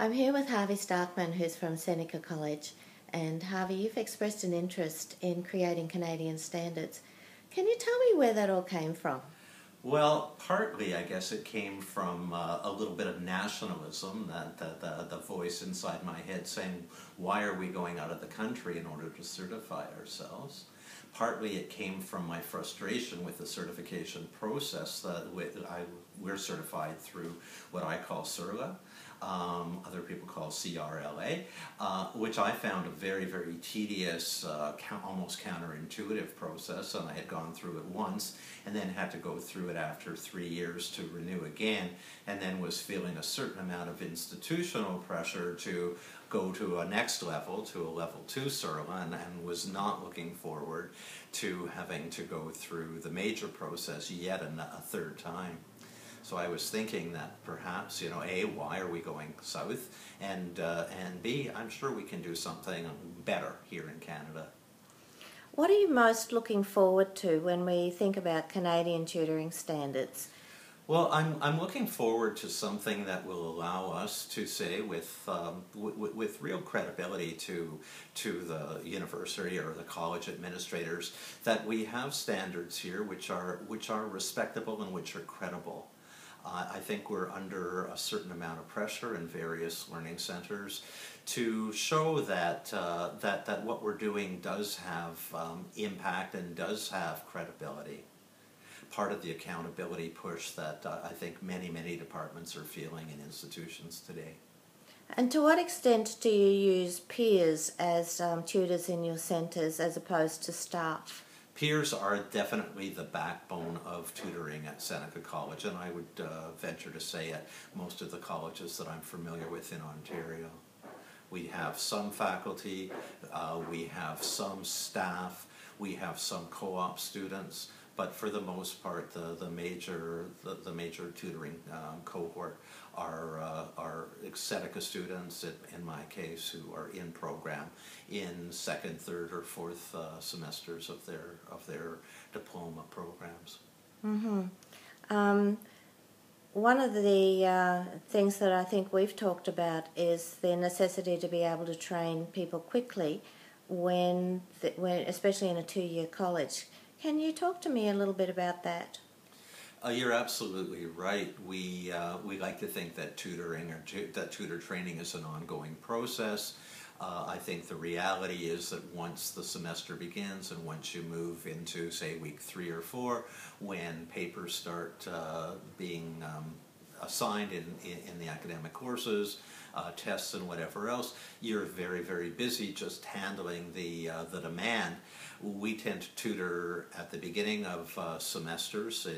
I'm here with Harvey Starkman, who's from Seneca College. And Harvey, you've expressed an interest in creating Canadian standards. Can you tell me where that all came from? Well, partly, I guess it came from a little bit of nationalism, the voice inside my head saying, why are we going out of the country in order to certify ourselves? Partly it came from my frustration with the certification process. We're certified through what I call CERLA. Other people call CRLA, which I found a very, very tedious, almost counterintuitive process, and I had gone through it once and then had to go through it after 3 years to renew again, and then was feeling a certain amount of institutional pressure to go to a next level, to a level 2 CERLA, and was not looking forward to having to go through the major process yet a third time. So I was thinking that perhaps, A, why are we going south? And B, I'm sure we can do something better here in Canada. What are you most looking forward to when we think about Canadian tutoring standards? Well, I'm looking forward to something that will allow us to say with real credibility to the university or the college administrators that we have standards here which are respectable and which are credible. I think we're under a certain amount of pressure in various learning centers to show that that what we're doing does have impact and does have credibility. Part of the accountability push that I think many departments are feeling in institutions today. And to what extent do you use peers as tutors in your centres as opposed to staff? Peers are definitely the backbone of tutoring at Seneca College, and I would venture to say at most of the colleges that I'm familiar with in Ontario. We have some faculty, we have some staff, we have some co-op students, but for the most part, the major tutoring cohort are Seneca students, in my case, who are in program in second, third, or fourth semesters of their diploma programs. Mm-hmm. One of the things that I think we've talked about is the necessity to be able to train people quickly when especially in a 2-year college. Can you talk to me a little bit about that? You're absolutely right. We like to think that tutoring or that tutor training is an ongoing process. I think the reality is that once the semester begins and once you move into, say, week 3 or 4, when papers start being assigned in the academic courses, tests and whatever else, you're very busy just handling the demand. We tend to tutor at the beginning of semesters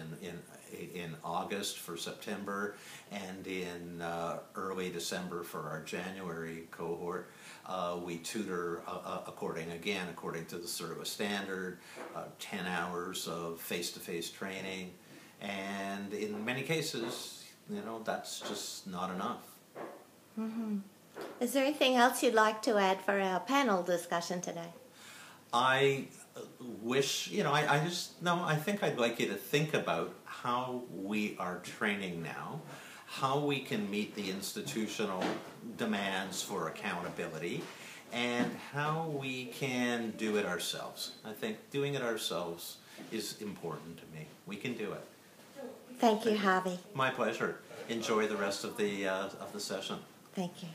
in August for September and in early December for our January cohort. We tutor according to the CERLA standard, 10 hours of face-to-face training, and in many cases, that's just not enough. Mm-hmm. Is there anything else you'd like to add for our panel discussion today? I wish, I think I'd like you to think about how we are training now, how we can meet the institutional demands for accountability, and how we can do it ourselves. I think doing it ourselves is important to me. We can do it. Thank you, Harvey. My pleasure. Enjoy the rest of the session. Thank you.